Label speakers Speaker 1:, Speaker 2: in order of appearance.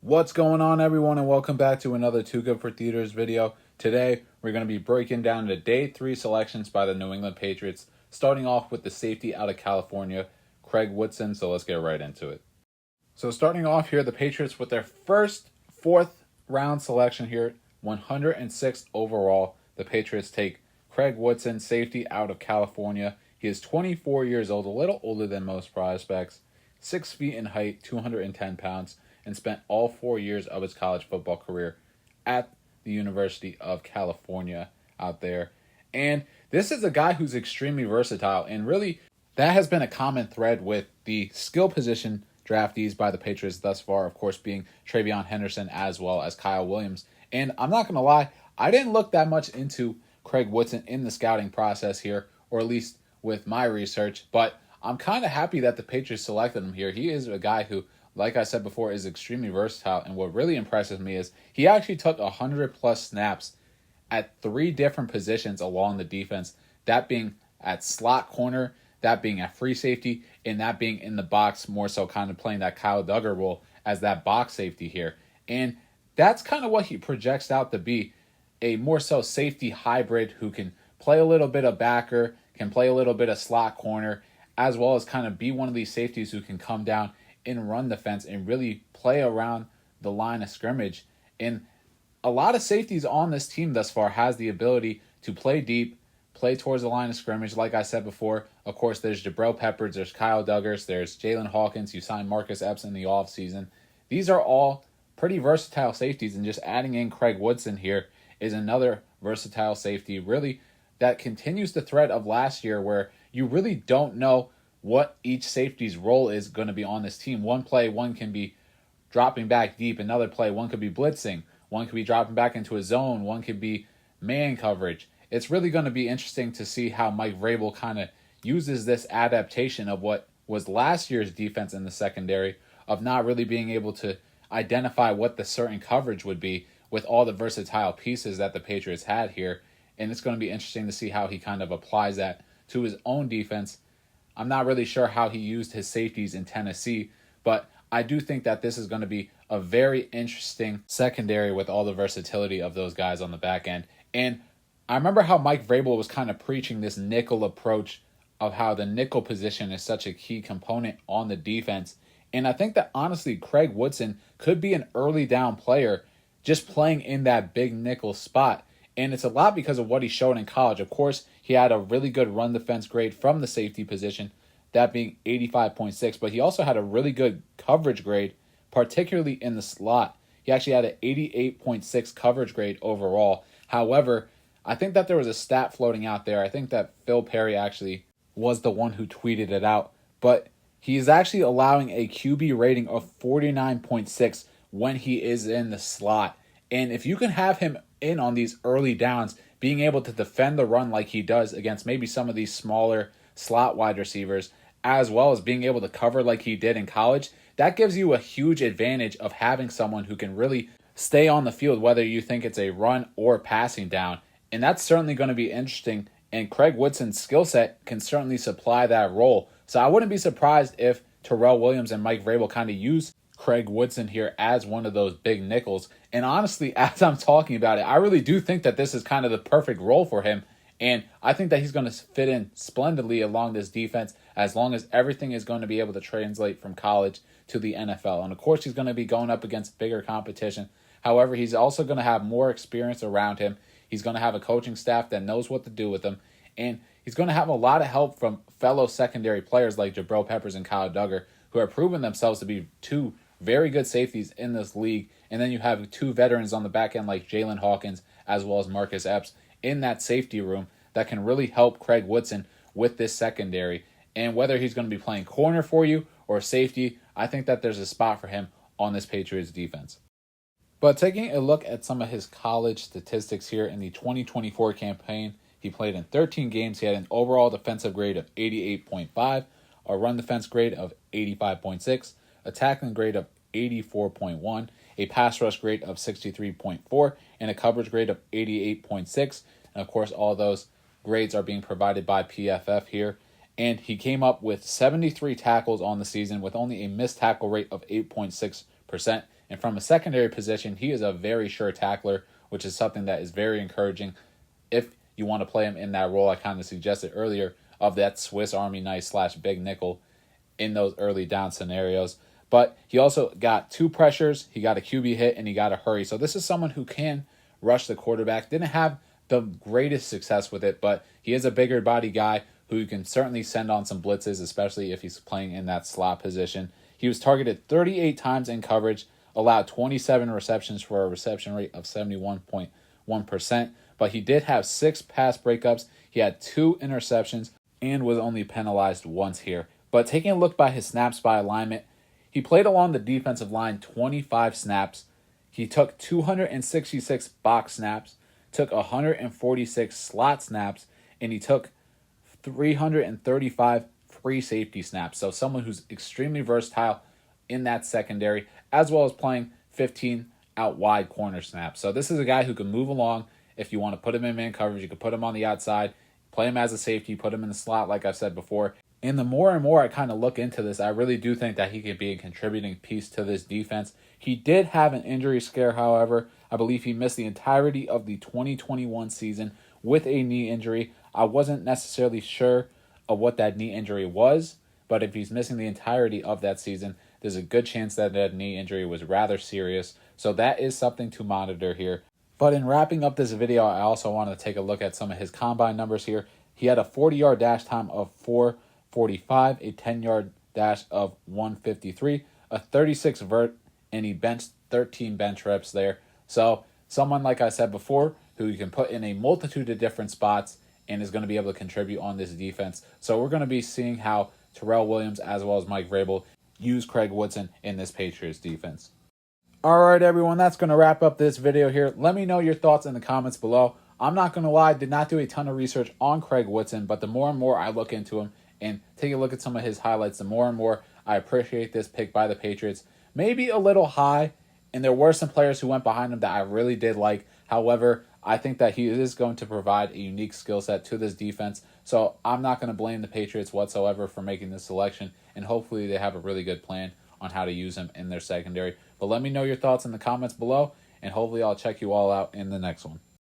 Speaker 1: What's going on, everyone, and welcome back to another Too Good for Theaters video. Today, we're going to be breaking down the Day 3 selections by the New England Patriots, starting off with the safety out of California, Craig Woodson, so let's get right into it. So starting off here, the Patriots with their first fourth round selection here, 106th overall. The Patriots take Craig Woodson, safety out of California. He is 24 years old, a little older than most prospects, 6 feet in height, 210 pounds, and spent all 4 years of his college football career at the University of California out there. And this is a guy who's extremely versatile, and really that has been a common thread with the skill position draftees by the Patriots thus far, of course, being Travion Henderson as well as Kyle Williams. And I'm not going to lie, I didn't look that much into Craig Woodson in the scouting process here, or at least with my research, but I'm kind of happy that the Patriots selected him here. He is a guy who, like I said before, is extremely versatile, and what really impresses me is he actually took 100+ snaps at 3 different positions along the defense, that being at slot corner, that being at free safety, and that being in the box, more so kind of playing that Kyle Duggar role as that box safety here. And that's kind of what he projects out to be, a more so safety hybrid who can play a little bit of backer, can play a little bit of slot corner, as well as kind of be one of these safeties who can come down and run defense and really play around the line of scrimmage. And a lot of safeties on this team thus far has the ability to play deep, play towards the line of scrimmage. Like I said before, of course, there's Jabril Peppers, there's Kyle Duggars, there's Jalen Hawkins. You signed Marcus Epps in the offseason. These are all pretty versatile safeties, and just adding in Craig Woodson here is another versatile safety, really, that continues the thread of last year where you really don't know what each safety's role is going to be on this team. One play, one can be dropping back deep. Another play, one could be blitzing. One could be dropping back into a zone. One could be man coverage. It's really going to be interesting to see how Mike Vrabel kind of uses this adaptation of what was last year's defense in the secondary, of not really being able to identify what the certain coverage would be with all the versatile pieces that the Patriots had here. And it's going to be interesting to see how he kind of applies that to his own defense. I'm not really sure how he used his safeties in Tennessee, but I do think that this is going to be a very interesting secondary with all the versatility of those guys on the back end. And I remember how Mike Vrabel was kind of preaching this nickel approach of how the nickel position is such a key component on the defense. And I think that honestly, Craig Woodson could be an early down player just playing in that big nickel spot. And it's a lot because of what he showed in college. Of course, he had a really good run defense grade from the safety position, that being 85.6. But he also had a really good coverage grade, particularly in the slot. He actually had an 88.6 coverage grade overall. However, I think that there was a stat floating out there. I think that Phil Perry actually was the one who tweeted it out. But he's actually allowing a QB rating of 49.6 when he is in the slot. And if you can have him in on these early downs, being able to defend the run like he does against maybe some of these smaller slot wide receivers, as well as being able to cover like he did in college, that gives you a huge advantage of having someone who can really stay on the field, whether you think it's a run or passing down. And that's certainly going to be interesting. And Craig Woodson's skill set can certainly supply that role. So I wouldn't be surprised if Terrell Williams and Mike Vrabel kind of use Craig Woodson here as one of those big nickels. And honestly, as I'm talking about it, I really do think that this is kind of the perfect role for him. And I think that he's going to fit in splendidly along this defense as long as everything is going to be able to translate from college to the NFL. And of course, he's going to be going up against bigger competition. However, he's also going to have more experience around him. He's going to have a coaching staff that knows what to do with him. And he's going to have a lot of help from fellow secondary players like Jabril Peppers and Kyle Duggar, who have proven themselves to be two very good safeties in this league. And then you have 2 veterans on the back end like Jalen Hawkins as well as Marcus Epps in that safety room that can really help Craig Woodson with this secondary. And whether he's going to be playing corner for you or safety, I think that there's a spot for him on this Patriots defense. But taking a look at some of his college statistics here in the 2024 campaign, he played in 13 games. He had an overall defensive grade of 88.5, a run defense grade of 85.6, a tackling grade of 84.1, a pass rush grade of 63.4, and a coverage grade of 88.6. And of course, all those grades are being provided by PFF here. And he came up with 73 tackles on the season with only a missed tackle rate of 8.6%. And from a secondary position, he is a very sure tackler, which is something that is very encouraging. If you want to play him in that role, I kind of suggested earlier, of that Swiss Army knife / big nickel in those early down scenarios. But he also got 2 pressures, he got a QB hit, and he got a hurry. So this is someone who can rush the quarterback. Didn't have the greatest success with it, but he is a bigger body guy who you can certainly send on some blitzes, especially if he's playing in that slot position. He was targeted 38 times in coverage, allowed 27 receptions for a reception rate of 71.1%, but he did have 6 pass breakups. He had 2 interceptions and was only penalized once here. But taking a look by his snaps by alignment, he played along the defensive line 25 snaps. He took 266 box snaps, took 146 slot snaps, and he took 335 free safety snaps. So someone who's extremely versatile in that secondary, as well as playing 15 out wide corner snaps. So this is a guy who can move along. If you want to put him in man coverage, you can put him on the outside, play him as a safety, put him in the slot like I've said before. And the more and more I kind of look into this, I really do think that he could be a contributing piece to this defense. He did have an injury scare, however. I believe he missed the entirety of the 2021 season with a knee injury. I wasn't necessarily sure of what that knee injury was, but if he's missing the entirety of that season, there's a good chance that that knee injury was rather serious. So that is something to monitor here. But in wrapping up this video, I also want to take a look at some of his combine numbers here. He had a 40-yard dash time of 4:45, a 10-yard dash of 1:53, a 36 vert, and he benched 13 bench reps there. So someone, like I said before, who you can put in a multitude of different spots and is going to be able to contribute on this defense. So we're going to be seeing how Terrell Williams as well as Mike Vrabel use Craig Woodson in this Patriots defense. All right, everyone, that's going to wrap up this video here. Let me know your thoughts in the comments below. I'm not going to lie, I did not do a ton of research on Craig Woodson, but the more and more I look into him and take a look at some of his highlights, the more and more I appreciate this pick by the Patriots. Maybe a little high, and there were some players who went behind him that I really did like. However, I think that he is going to provide a unique skill set to this defense, so I'm not going to blame the Patriots whatsoever for making this selection, and hopefully they have a really good plan on how to use him in their secondary. But let me know your thoughts in the comments below, and hopefully I'll check you all out in the next one.